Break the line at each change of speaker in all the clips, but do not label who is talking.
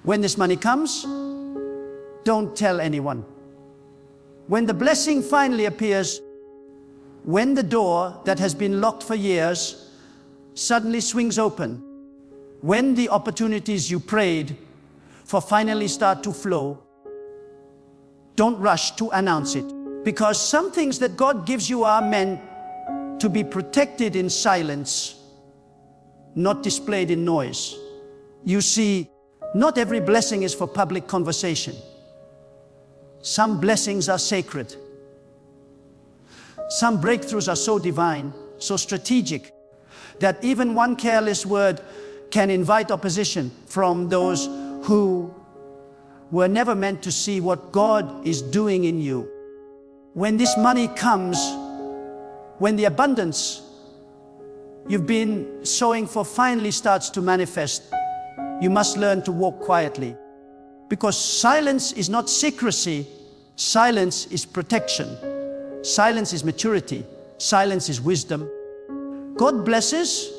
When this money comes, don't tell anyone. When the blessing finally appears, when the door that has been locked for years suddenly swings open, when the opportunities you prayed for finally start to flow, don't rush to announce it. Because some things that God gives you are meant to be protected in silence, not displayed in noise. You see, not every blessing is for public conversation. Some blessings are sacred. Some breakthroughs are so divine, so strategic, that even one careless word can invite opposition from those who were never meant to see what God is doing in you. When this money comes, when the abundance you've been sowing for finally starts to manifest, you must learn to walk quietly. Because silence is not secrecy, silence is protection. Silence is maturity, silence is wisdom. God blesses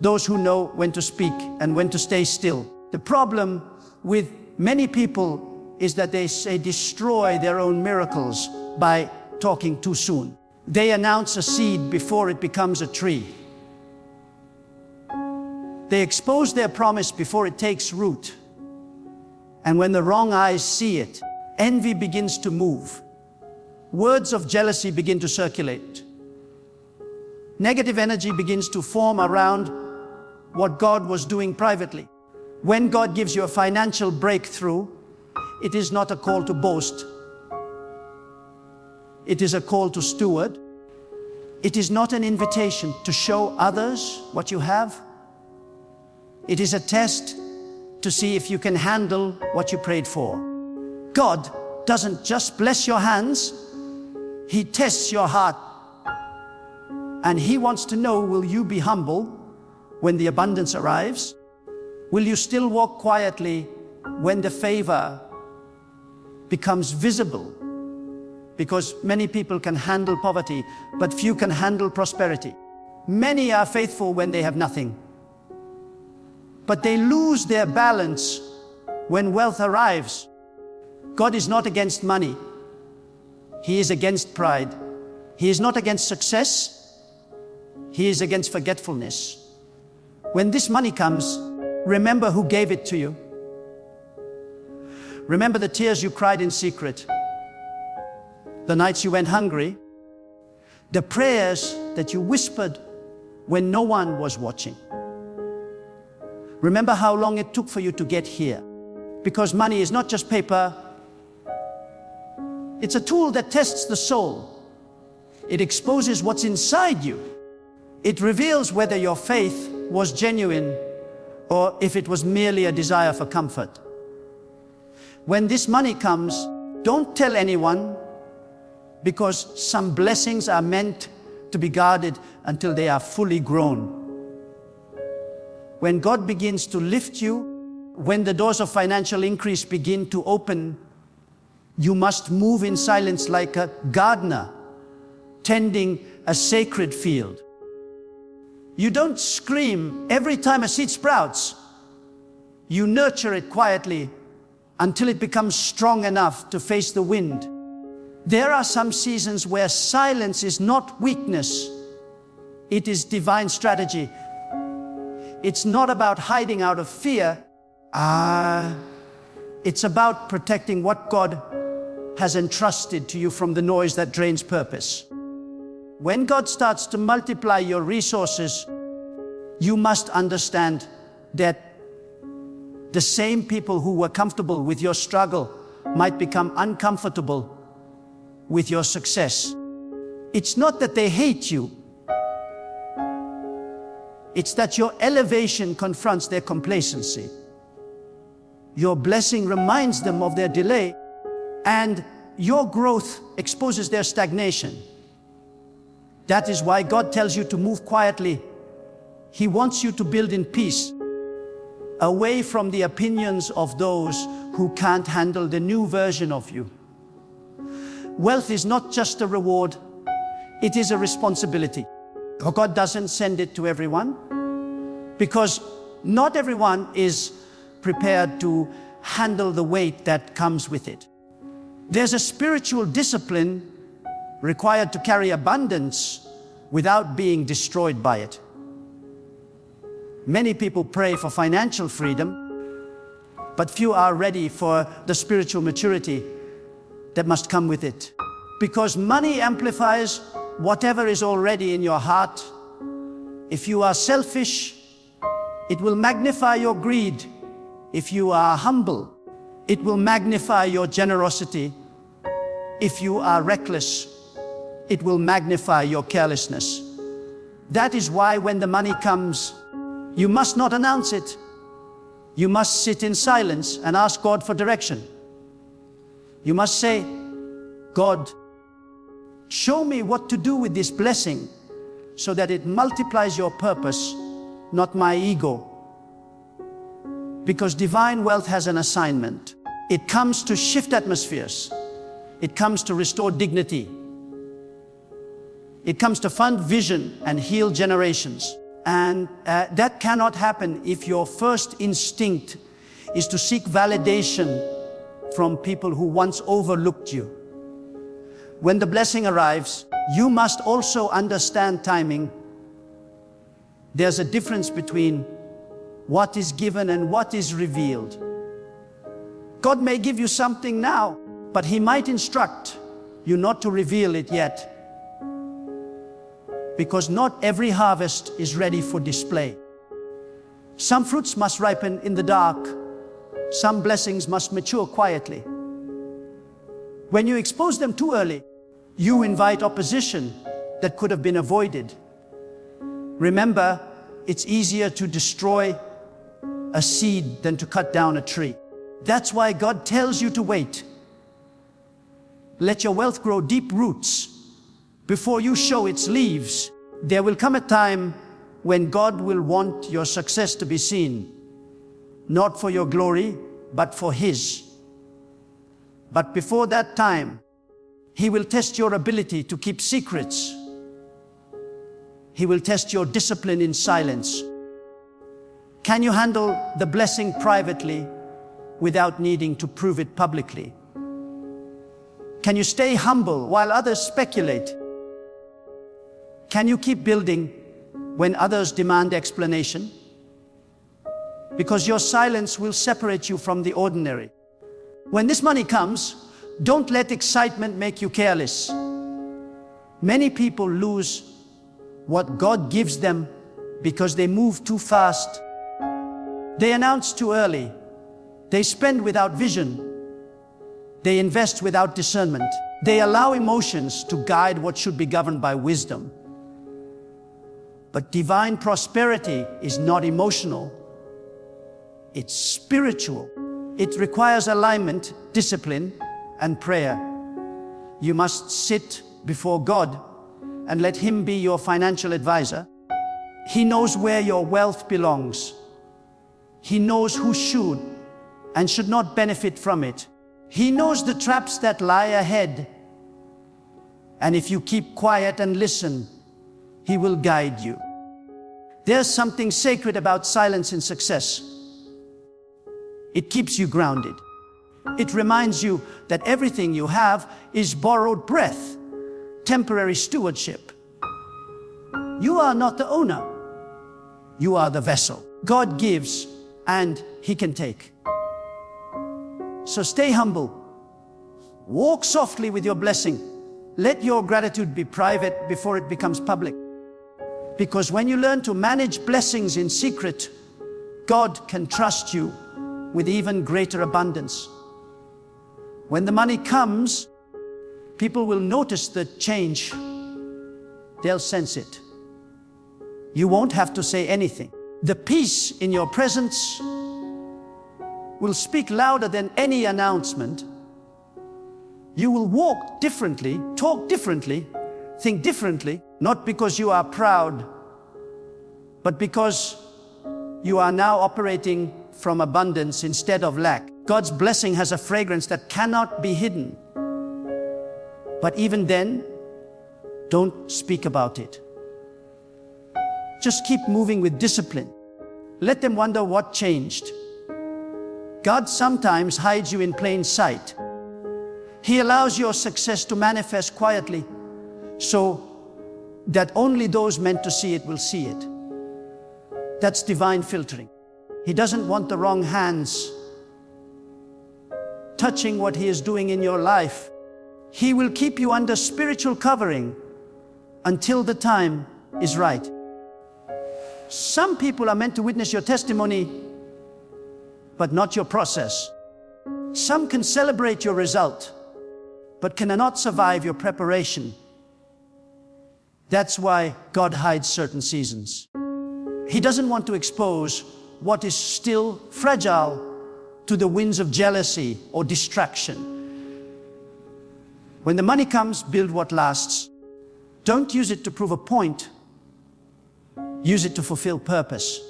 those who know when to speak and when to stay still. The problem with many people is that they destroy their own miracles by talking too soon. They announce a seed before it becomes a tree. They expose their promise before it takes root. And when the wrong eyes see it, envy begins to move. Words of jealousy begin to circulate. Negative energy begins to form around what God was doing privately. When God gives you a financial breakthrough, it is not a call to boast. It is a call to steward. It is not an invitation to show others what you have. It is a test to see if you can handle what you prayed for. God doesn't just bless your hands, He tests your heart. And He wants to know, will you be humble when the abundance arrives? Will you still walk quietly when the favor becomes visible? Because many people can handle poverty, but few can handle prosperity. Many are faithful when they have nothing, but they lose their balance when wealth arrives. God is not against money. He is against pride. He is not against success. He is against forgetfulness. When this money comes, remember who gave it to you. Remember the tears you cried in secret, the nights you went hungry, the prayers that you whispered when no one was watching. Remember how long it took for you to get here. Because money is not just paper. It's a tool that tests the soul. It exposes what's inside you. It reveals whether your faith was genuine or if it was merely a desire for comfort. When this money comes, don't tell anyone, because some blessings are meant to be guarded until they are fully grown. When God begins to lift you, when the doors of financial increase begin to open, you must move in silence like a gardener tending a sacred field. You don't scream every time a seed sprouts. You nurture it quietly until it becomes strong enough to face the wind. There are some seasons where silence is not weakness. It is divine strategy. It's not about hiding out of fear. It's about protecting what God has entrusted to you from the noise that drains purpose. When God starts to multiply your resources, you must understand that the same people who were comfortable with your struggle might become uncomfortable with your success. It's not that they hate you. It's that your elevation confronts their complacency. Your blessing reminds them of their delay, and your growth exposes their stagnation. That is why God tells you to move quietly. He wants you to build in peace, away from the opinions of those who can't handle the new version of you. Wealth is not just a reward, it is a responsibility. God doesn't send it to everyone, because not everyone is prepared to handle the weight that comes with it. There's a spiritual discipline required to carry abundance without being destroyed by it. Many people pray for financial freedom, but few are ready for the spiritual maturity that must come with it. Because money amplifies whatever is already in your heart. If you are selfish, it will magnify your greed. If you are humble, it will magnify your generosity. If you are reckless, it will magnify your carelessness. That is why when the money comes, you must not announce it. You must sit in silence and ask God for direction. You must say, God, show me what to do with this blessing so that it multiplies your purpose, not my ego. Because divine wealth has an assignment. It comes to shift atmospheres. It comes to restore dignity. It comes to fund vision and heal generations. And that cannot happen if your first instinct is to seek validation from people who once overlooked you. When the blessing arrives, you must also understand timing. There's a difference between what is given and what is revealed. God may give you something now, but He might instruct you not to reveal it yet. Because not every harvest is ready for display. Some fruits must ripen in the dark. Some blessings must mature quietly. When you expose them too early, you invite opposition that could have been avoided. Remember, it's easier to destroy a seed than to cut down a tree. That's why God tells you to wait. Let your wealth grow deep roots before you show its leaves. There will come a time when God will want your success to be seen, not for your glory, but for His. But before that time, He will test your ability to keep secrets. He will test your discipline in silence. Can you handle the blessing privately without needing to prove it publicly? Can you stay humble while others speculate? Can you keep building when others demand explanation? Because your silence will separate you from the ordinary. When this money comes, don't let excitement make you careless. Many people lose what God gives them because they move too fast. They announce too early. They spend without vision. They invest without discernment. They allow emotions to guide what should be governed by wisdom. But divine prosperity is not emotional. It's spiritual. It requires alignment, discipline, and prayer. You must sit before God and let Him be your financial advisor. He knows where your wealth belongs. He knows who should and should not benefit from it. He knows the traps that lie ahead. And if you keep quiet and listen, He will guide you. There's something sacred about silence in success. It keeps you grounded. It reminds you that everything you have is borrowed breath, temporary stewardship. You are not the owner. You are the vessel. God gives and He can take. So stay humble. Walk softly with your blessing. Let your gratitude be private before it becomes public. Because when you learn to manage blessings in secret, God can trust you with even greater abundance. When the money comes, people will notice the change. They'll sense it. You won't have to say anything. The peace in your presence will speak louder than any announcement. You will walk differently, talk differently, think differently, not because you are proud, but because you are now operating from abundance instead of lack. God's blessing has a fragrance that cannot be hidden. But even then, don't speak about it. Just keep moving with discipline. Let them wonder what changed. God sometimes hides you in plain sight. He allows your success to manifest quietly so that only those meant to see it will see it. That's divine filtering. He doesn't want the wrong hands touching what He is doing in your life. He will keep you under spiritual covering until the time is right. Some people are meant to witness your testimony, but not your process. Some can celebrate your result, but cannot survive your preparation. That's why God hides certain seasons. He doesn't want to expose what is still fragile to the winds of jealousy or distraction. When the money comes, build what lasts. Don't use it to prove a point. Use it to fulfill purpose.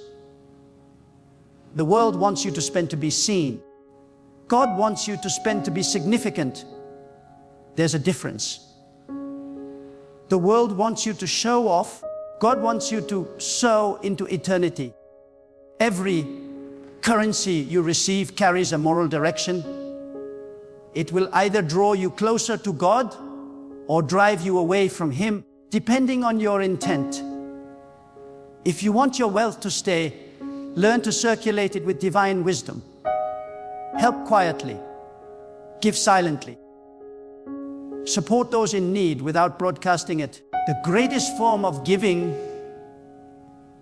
The world wants you to spend to be seen. God wants you to spend to be significant. There's a difference. The world wants you to show off. God wants you to sow into eternity. Every currency you receive carries a moral direction. It will either draw you closer to God or drive you away from Him, depending on your intent. If you want your wealth to stay, learn to circulate it with divine wisdom. Help quietly. Give silently. Support those in need without broadcasting it. The greatest form of giving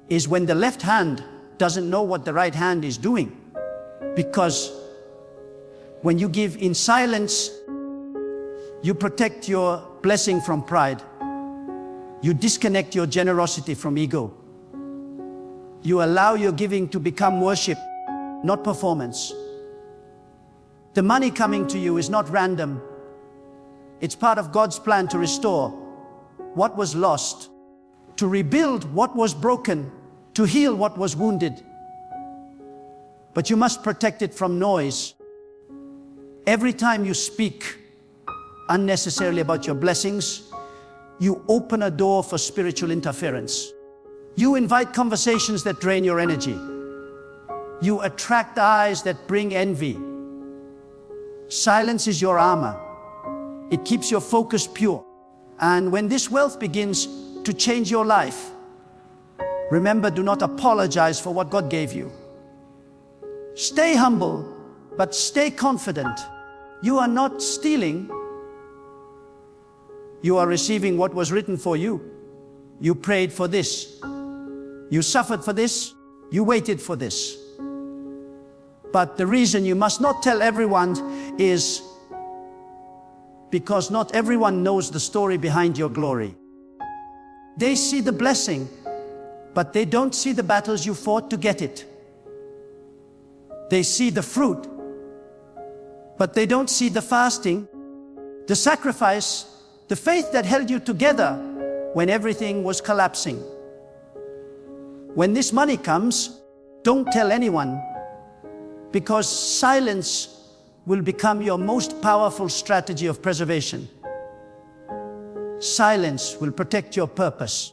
is when the left hand doesn't know what the right hand is doing. Because when you give in silence, you protect your blessing from pride. You disconnect your generosity from ego. You allow your giving to become worship, not performance. The money coming to you is not random. It's part of God's plan to restore what was lost, to rebuild what was broken, to heal what was wounded. But you must protect it from noise. Every time you speak unnecessarily about your blessings, you open a door for spiritual interference. You invite conversations that drain your energy. You attract eyes that bring envy. Silence is your armor. It keeps your focus pure. And when this wealth begins to change your life, remember, do not apologize for what God gave you. Stay humble, but stay confident. You are not stealing. You are receiving what was written for you. You prayed for this. You suffered for this. You waited for this. But the reason you must not tell everyone is because not everyone knows the story behind your glory. They see the blessing, but they don't see the battles you fought to get it. They see the fruit, but they don't see the fasting, the sacrifice, the faith that held you together when everything was collapsing. When this money comes, don't tell anyone, because silence will become your most powerful strategy of preservation. Silence will protect your purpose.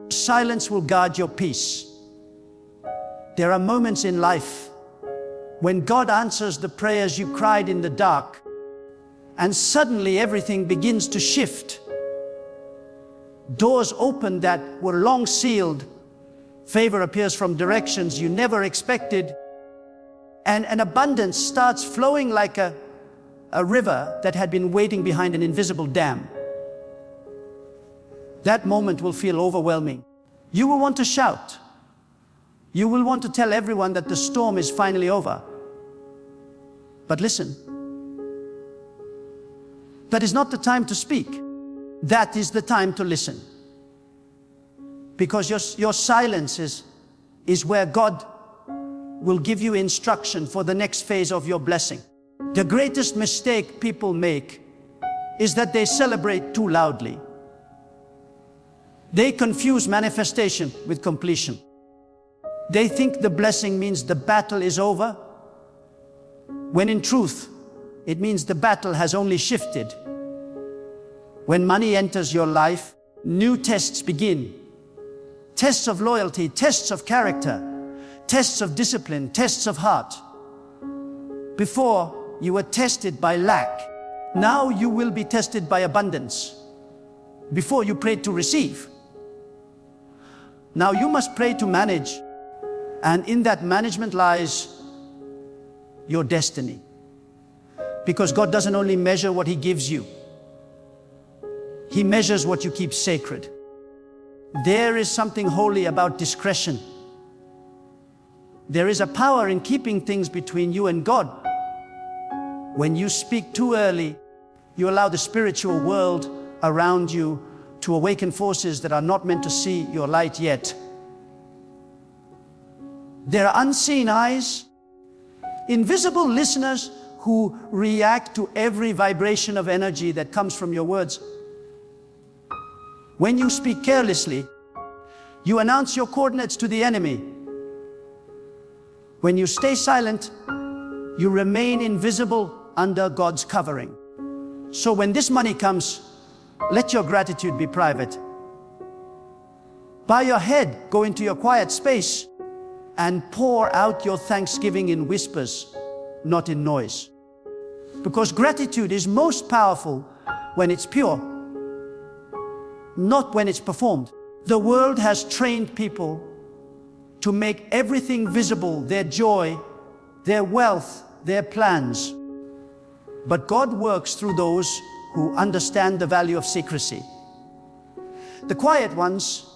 Silence will guard your peace. There are moments in life when God answers the prayers you cried in the dark, and suddenly everything begins to shift. Doors open that were long sealed. Favor appears from directions you never expected. And an abundance starts flowing like a river that had been waiting behind an invisible dam. That moment will feel overwhelming. You will want to shout. You will want to tell everyone that the storm is finally over. But listen, that is not the time to speak. That is the time to listen. Because your silence is where God will give you instruction for the next phase of your blessing. The greatest mistake people make is that they celebrate too loudly. They confuse manifestation with completion. They think the blessing means the battle is over, when in truth, it means the battle has only shifted. When money enters your life, new tests begin. Tests of loyalty, tests of character, tests of discipline, tests of heart. Before, you were tested by lack. Now you will be tested by abundance. Before, you prayed to receive. Now you must pray to manage. And in that management lies your destiny. Because God doesn't only measure what He gives you. He measures what you keep sacred. There is something holy about discretion. There is a power in keeping things between you and God. When you speak too early, you allow the spiritual world around you to awaken forces that are not meant to see your light yet. There are unseen eyes, invisible listeners who react to every vibration of energy that comes from your words. When you speak carelessly, you announce your coordinates to the enemy. When you stay silent, you remain invisible under God's covering. So when this money comes, let your gratitude be private. Bow your head, go into your quiet space, and pour out your thanksgiving in whispers, not in noise. Because gratitude is most powerful when it's pure, not when it's performed. The world has trained people to make everything visible, their joy, their wealth, their plans. But God works through those who understand the value of secrecy. The quiet ones,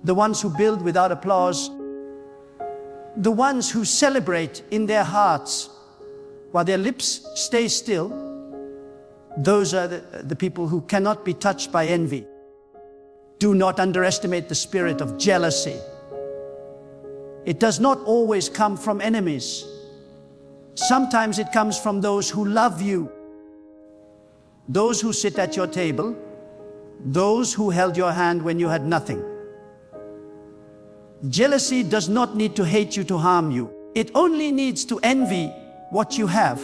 the ones who build without applause, the ones who celebrate in their hearts while their lips stay still, those are the people who cannot be touched by envy. Do not underestimate the spirit of jealousy. It does not always come from enemies. Sometimes it comes from those who love you, those who sit at your table, those who held your hand when you had nothing. Jealousy does not need to hate you to harm you. It only needs to envy what you have.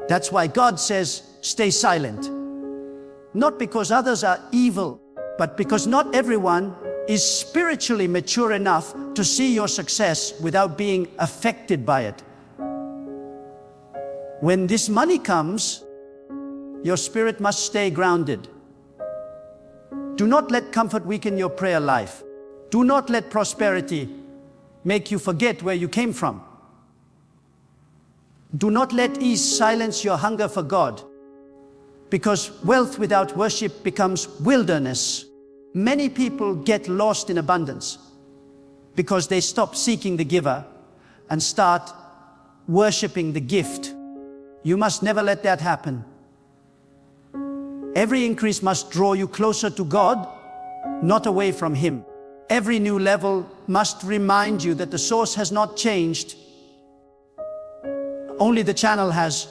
That's why God says, stay silent. Not because others are evil, but because not everyone is spiritually mature enough to see your success without being affected by it. When this money comes, your spirit must stay grounded. Do not let comfort weaken your prayer life. Do not let prosperity make you forget where you came from. Do not let ease silence your hunger for God, because wealth without worship becomes wilderness. Many people get lost in abundance because they stop seeking the giver and start worshiping the gift. You must never let that happen. Every increase must draw you closer to God, not away from Him. Every new level must remind you that the source has not changed. Only the channel has.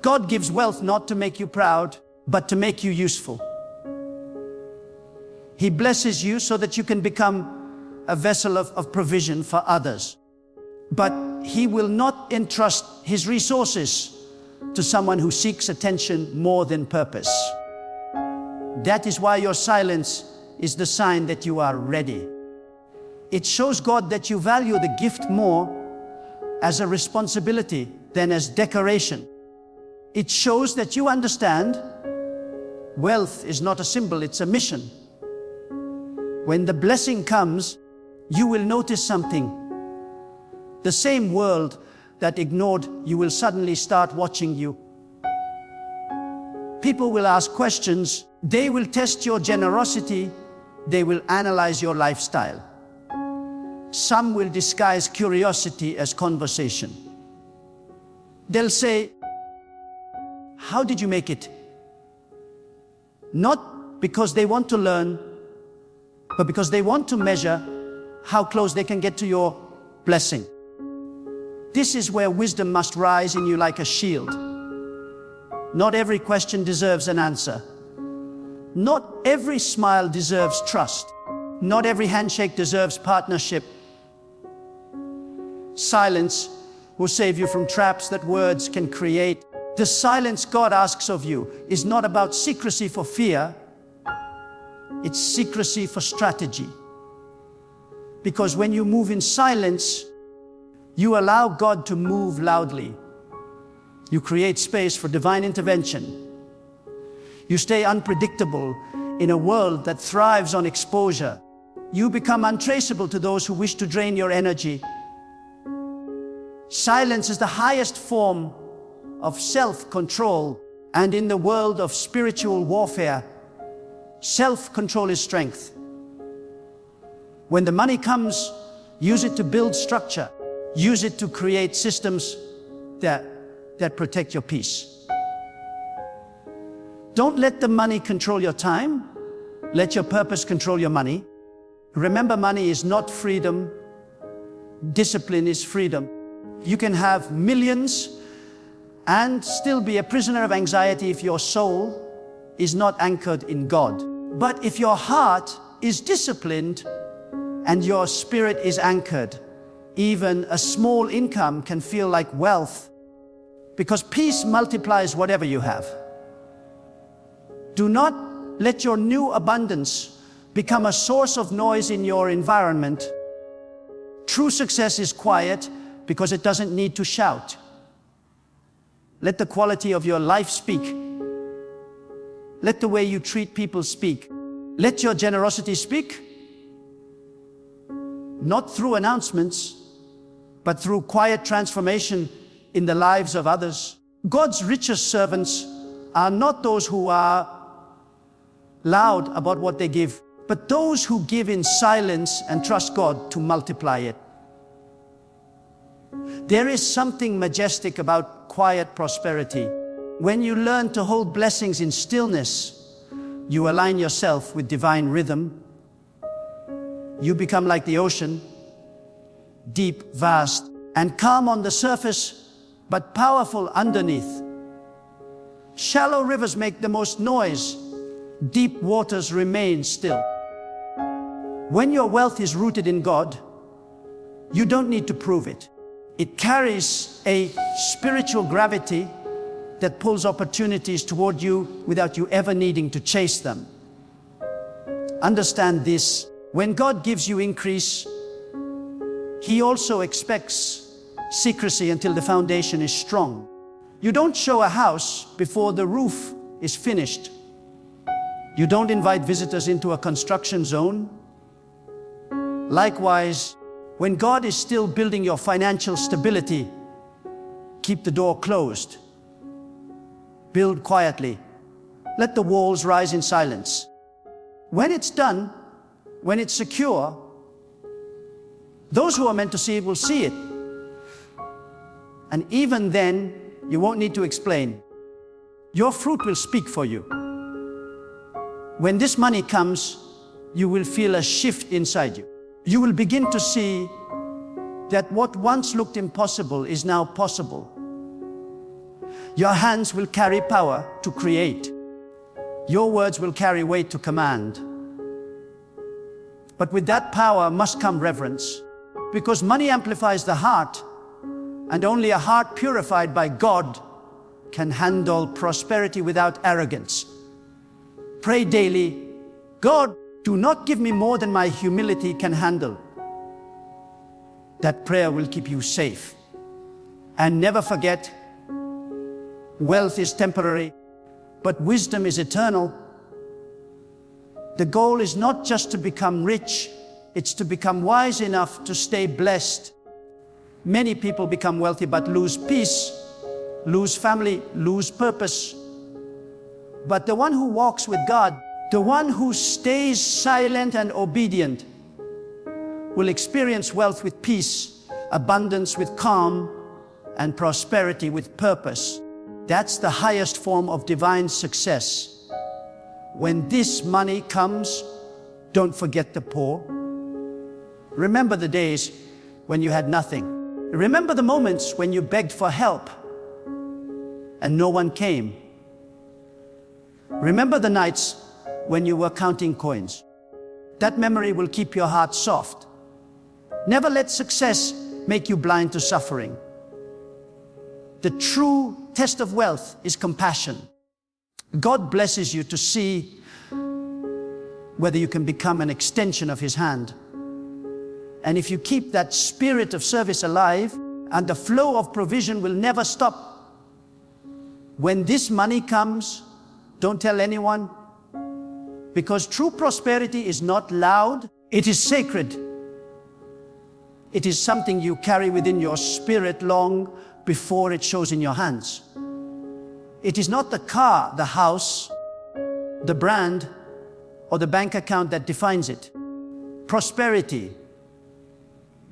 God gives wealth not to make you proud, but to make you useful. He blesses you so that you can become a vessel of provision for others. But He will not entrust His resources to someone who seeks attention more than purpose. That is why your silence is the sign that you are ready. It shows God that you value the gift more as a responsibility than as decoration. It shows that you understand wealth is not a symbol, it's a mission. When the blessing comes, you will notice something. The same world that ignored you will suddenly start watching you. People will ask questions. They will test your generosity. They will analyze your lifestyle. Some will disguise curiosity as conversation. They'll say, "How did you make it?" Not because they want to learn, but because they want to measure how close they can get to your blessing. This is where wisdom must rise in you like a shield. Not every question deserves an answer. Not every smile deserves trust. Not every handshake deserves partnership. Silence will save you from traps that words can create. The silence God asks of you is not about secrecy for fear. It's secrecy for strategy. Because when you move in silence, You allow God to move loudly. You create space for divine intervention. You stay unpredictable in a world that thrives on exposure. You become untraceable to those who wish to drain your energy. Silence is the highest form of self-control, and in the world of spiritual warfare, self-control is strength. When the money comes, use it to build structure. Use it to create systems that protect your peace. Don't let the money control your time. Let your purpose control your money. Remember, money is not freedom. Discipline is freedom. You can have millions and still be a prisoner of anxiety if your soul is not anchored in God. But if your heart is disciplined and your spirit is anchored, even a small income can feel like wealth, because peace multiplies whatever you have. Do not let your new abundance become a source of noise in your environment. True success is quiet because it doesn't need to shout. Let the quality of your life speak. Let the way you treat people speak. Let your generosity speak. Not through announcements, but through quiet transformation in the lives of others. God's richest servants are not those who are loud about what they give, but those who give in silence and trust God to multiply it. There is something majestic about quiet prosperity. When you learn to hold blessings in stillness, you align yourself with divine rhythm. You become like the ocean, deep, vast, and calm on the surface, but powerful underneath. Shallow rivers make the most noise. Deep waters remain still. When your wealth is rooted in God, you don't need to prove it. It carries a spiritual gravity that pulls opportunities toward you without you ever needing to chase them. Understand this: when God gives you increase, He also expects secrecy until the foundation is strong. You don't show a house before the roof is finished. You don't invite visitors into a construction zone. Likewise, when God is still building your financial stability, keep the door closed. Build quietly. Let the walls rise in silence. When it's done, when it's secure, those who are meant to see it will see it. And even then, you won't need to explain. Your fruit will speak for you. When this money comes, you will feel a shift inside you. You will begin to see that what once looked impossible is now possible. Your hands will carry power to create. Your words will carry weight to command. But with that power must come reverence, because money amplifies the heart, and only a heart purified by God can handle prosperity without arrogance. Pray daily, God, do not give me more than my humility can handle. That prayer will keep you safe. And never forget, wealth is temporary, but wisdom is eternal. The goal is not just to become rich, it's to become wise enough to stay blessed. Many people become wealthy but lose peace, lose family, lose purpose. But the one who walks with God, the one who stays silent and obedient, will experience wealth with peace, abundance with calm, and prosperity with purpose. That's the highest form of divine success. When this money comes, don't forget the poor. Remember the days when you had nothing. Remember the moments when you begged for help and no one came. Remember the nights when you were counting coins. That memory will keep your heart soft. Never let success make you blind to suffering. The true test of wealth is compassion. God blesses you to see whether you can become an extension of His hand. And if you keep that spirit of service alive, and the flow of provision will never stop. When this money comes, don't tell anyone, because true prosperity is not loud, it is sacred. It is something you carry within your spirit long before it shows in your hands. It is not the car, the house, the brand, or the bank account that defines it. Prosperity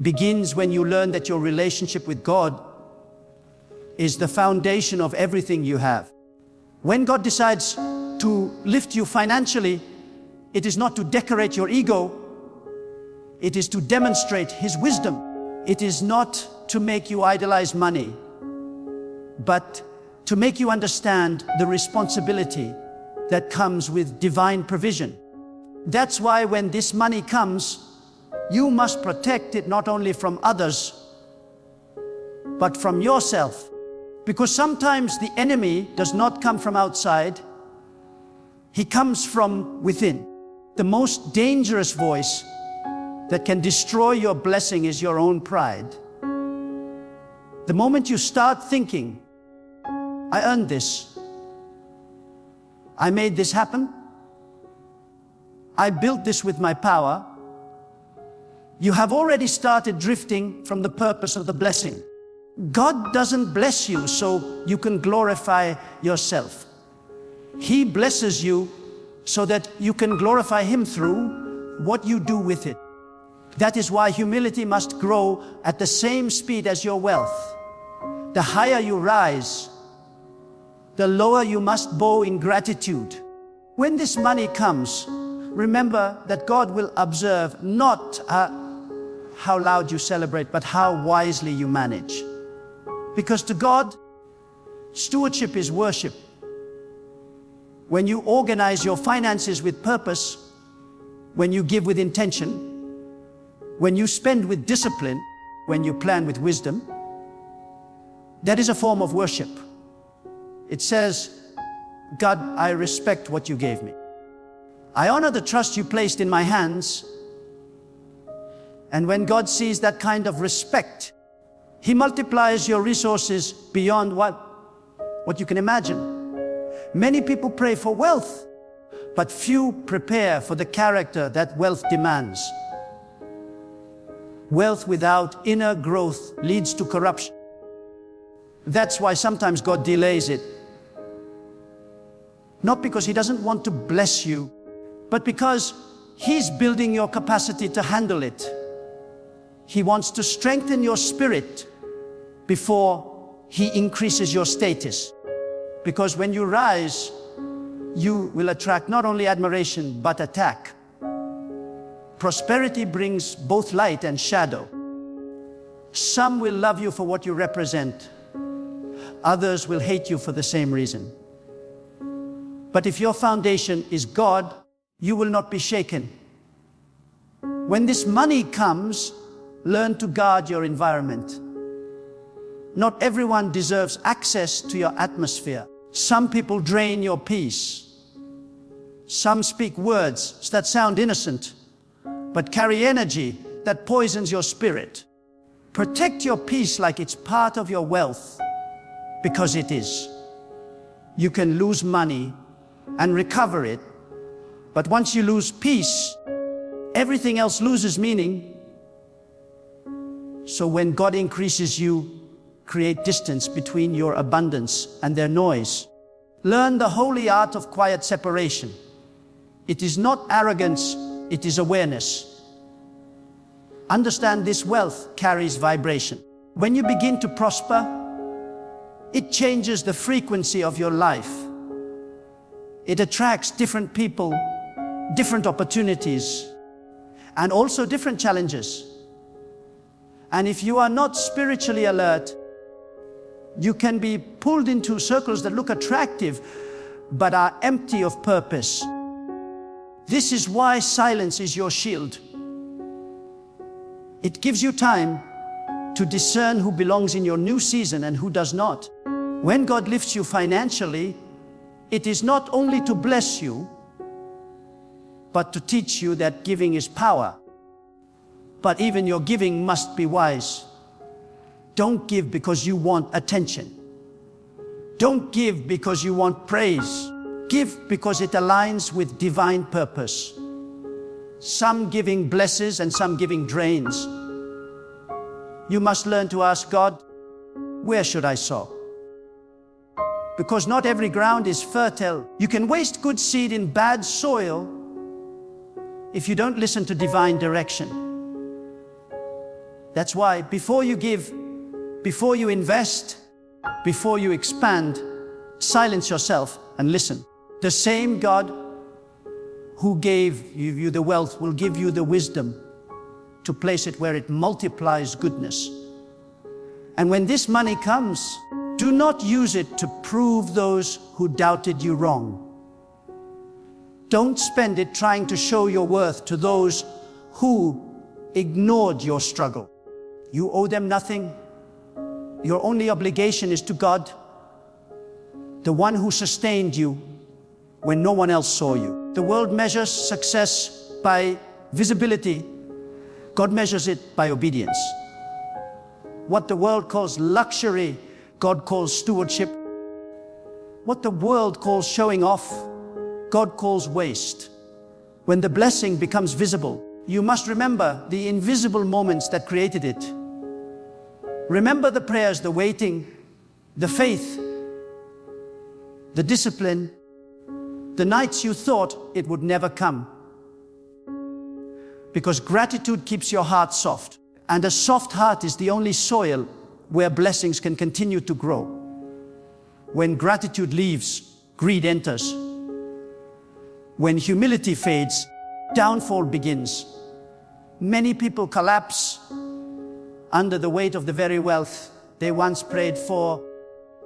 begins when you learn that your relationship with God is the foundation of everything you have. When God decides to lift you financially, it is not to decorate your ego, it is to demonstrate His wisdom. It is not to make you idolize money, but to make you understand the responsibility that comes with divine provision. That's why when this money comes, you must protect it not only from others, but from yourself. Because sometimes the enemy does not come from outside, he comes from within. The most dangerous voice that can destroy your blessing is your own pride. The moment you start thinking, I earned this, I made this happen, I built this with my power, you have already started drifting from the purpose of the blessing. God doesn't bless you so you can glorify yourself. He blesses you so that you can glorify Him through what you do with it. That is why humility must grow at the same speed as your wealth. The higher you rise, the lower you must bow in gratitude. When this money comes, remember that God will observe not how loud you celebrate, but how wisely you manage. Because to God, stewardship is worship. When you organize your finances with purpose, when you give with intention, when you spend with discipline, when you plan with wisdom, that is a form of worship. It says, God, I respect what you gave me. I honor the trust you placed in my hands. And when God sees that kind of respect, He multiplies your resources beyond what you can imagine. Many people pray for wealth, but few prepare for the character that wealth demands. Wealth without inner growth leads to corruption. That's why sometimes God delays it. Not because He doesn't want to bless you, but because He's building your capacity to handle it. He wants to strengthen your spirit before He increases your status. Because when you rise, you will attract not only admiration, but attack. Prosperity brings both light and shadow. Some will love you for what you represent. Others will hate you for the same reason. But if your foundation is God, you will not be shaken. When this money comes, learn to guard your environment. Not everyone deserves access to your atmosphere. Some people drain your peace. Some speak words that sound innocent, but carry energy that poisons your spirit. Protect your peace like it's part of your wealth, because it is. You can lose money and recover it, but once you lose peace, everything else loses meaning. So when God increases you, create distance between your abundance and their noise. Learn the holy art of quiet separation. It is not arrogance, it is awareness. Understand this wealth carries vibration. When you begin to prosper, it changes the frequency of your life. It attracts different people, different opportunities, and also different challenges. And if you are not spiritually alert, you can be pulled into circles that look attractive, but are empty of purpose. This is why silence is your shield. It gives you time to discern who belongs in your new season and who does not. When God lifts you financially, it is not only to bless you, but to teach you that giving is power. But even your giving must be wise. Don't give because you want attention. Don't give because you want praise. Give because it aligns with divine purpose. Some giving blesses and some giving drains. You must learn to ask God, where should I sow? Because not every ground is fertile. You can waste good seed in bad soil if you don't listen to divine direction. That's why before you give, before you invest, before you expand, silence yourself and listen. The same God who gave you the wealth will give you the wisdom to place it where it multiplies goodness. And when this money comes, do not use it to prove those who doubted you wrong. Don't spend it trying to show your worth to those who ignored your struggle. You owe them nothing. Your only obligation is to God, the one who sustained you when no one else saw you. The world measures success by visibility. God measures it by obedience. What the world calls luxury, God calls stewardship. What the world calls showing off, God calls waste. When the blessing becomes visible, you must remember the invisible moments that created it. Remember the prayers, the waiting, the faith, the discipline, the nights you thought it would never come. Because gratitude keeps your heart soft. And a soft heart is the only soil where blessings can continue to grow. When gratitude leaves, greed enters. When humility fades, downfall begins. Many people collapse under the weight of the very wealth they once prayed for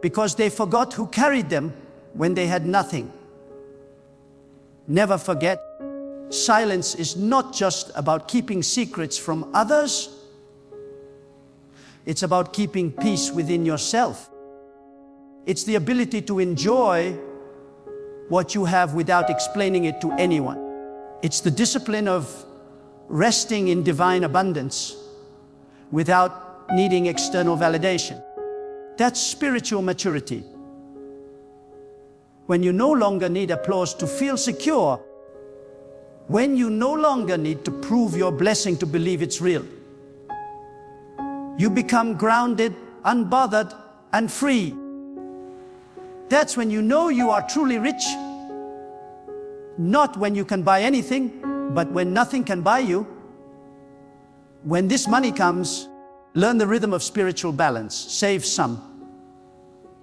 because they forgot who carried them when they had nothing. Never forget, silence is not just about keeping secrets from others. It's about keeping peace within yourself. It's the ability to enjoy what you have without explaining it to anyone. It's the discipline of resting in divine abundance without needing external validation. That's spiritual maturity. When you no longer need applause to feel secure, when you no longer need to prove your blessing to believe it's real. You become grounded, unbothered, and free. That's when you know you are truly rich. Not when you can buy anything, but when nothing can buy you. When this money comes, learn the rhythm of spiritual balance. Save some,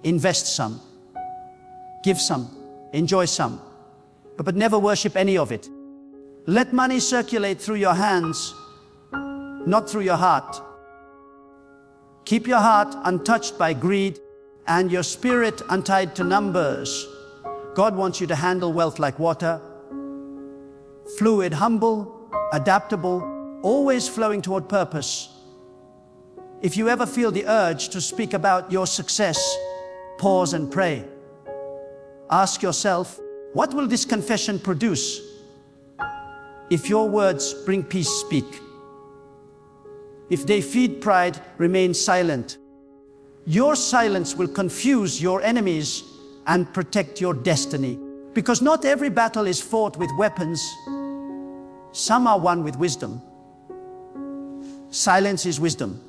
invest some, give some, enjoy some, but never worship any of it. Let money circulate through your hands, not through your heart. Keep your heart untouched by greed and your spirit untied to numbers. God wants you to handle wealth like water, fluid, humble, adaptable, always flowing toward purpose. If you ever feel the urge to speak about your success, pause and pray. Ask yourself, what will this confession produce? If your words bring peace, speak. If they feed pride, remain silent. Your silence will confuse your enemies and protect your destiny. Because not every battle is fought with weapons. Some are won with wisdom. Silence is wisdom.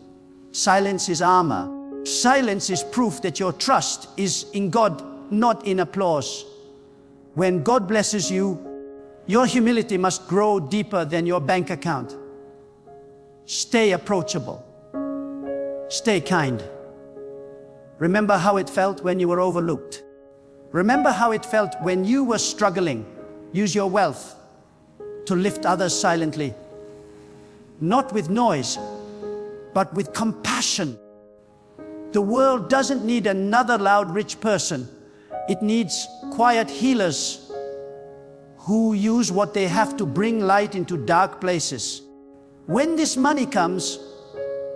Silence is armor. Silence is proof that your trust is in God, not in applause. When God blesses you, your humility must grow deeper than your bank account. Stay approachable. Stay kind. Remember how it felt when you were overlooked. Remember how it felt when you were struggling. Use your wealth to lift others silently. Not with noise, but with compassion. The world doesn't need another loud, rich person. It needs quiet healers who use what they have to bring light into dark places. When this money comes,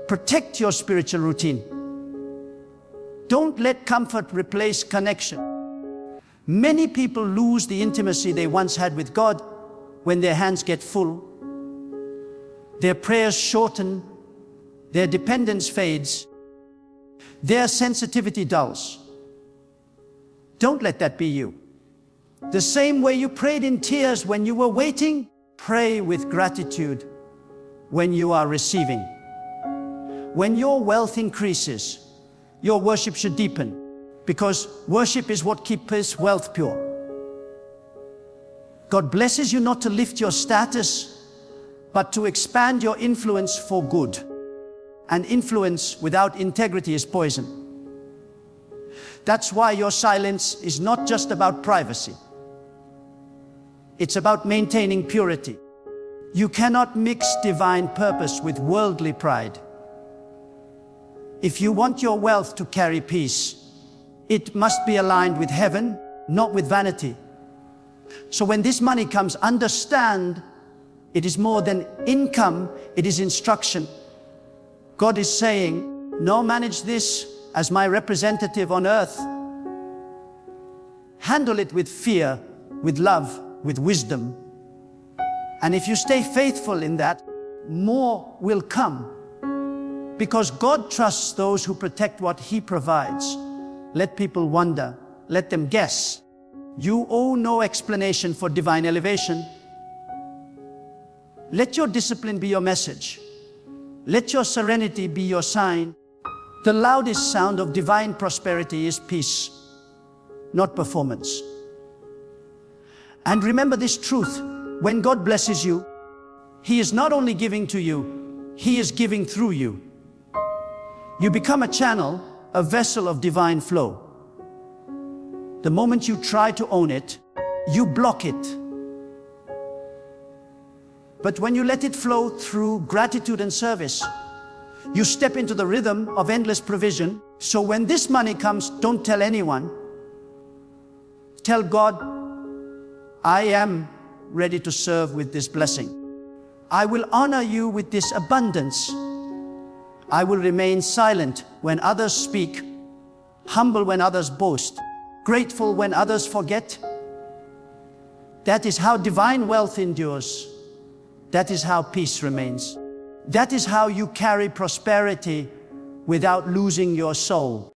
protect your spiritual routine. Don't let comfort replace connection. Many people lose the intimacy they once had with God when their hands get full. Their prayers shorten, their dependence fades, Their sensitivity dulls. Don't let that be you. The same way you prayed in tears when you were waiting, pray with gratitude when you are receiving. When your wealth increases, your worship should deepen, because worship is what keeps wealth pure. God blesses you not to lift your status, but to expand your influence for good. And influence without integrity is poison. That's why your silence is not just about privacy. It's about maintaining purity. You cannot mix divine purpose with worldly pride. If you want your wealth to carry peace, it must be aligned with heaven, not with vanity. So when this money comes, understand it is more than income, it is instruction. God is saying, no, manage this as my representative on earth. Handle it with fear, with love, with wisdom. And if you stay faithful in that, more will come. Because God trusts those who protect what He provides. Let people wonder. Let them guess. You owe no explanation for divine elevation. Let your discipline be your message. Let your serenity be your sign. The loudest sound of divine prosperity is peace, not performance. And remember this truth. When God blesses you, He is not only giving to you, He is giving through you. You become a channel, a vessel of divine flow. The moment you try to own it, you block it. But when you let it flow through gratitude and service, you step into the rhythm of endless provision. So when this money comes, don't tell anyone. Tell God, I am ready to serve with this blessing. I will honor you with this abundance. I will remain silent when others speak, humble when others boast, grateful when others forget. That is how divine wealth endures. That is how peace remains. That is how you carry prosperity without losing your soul.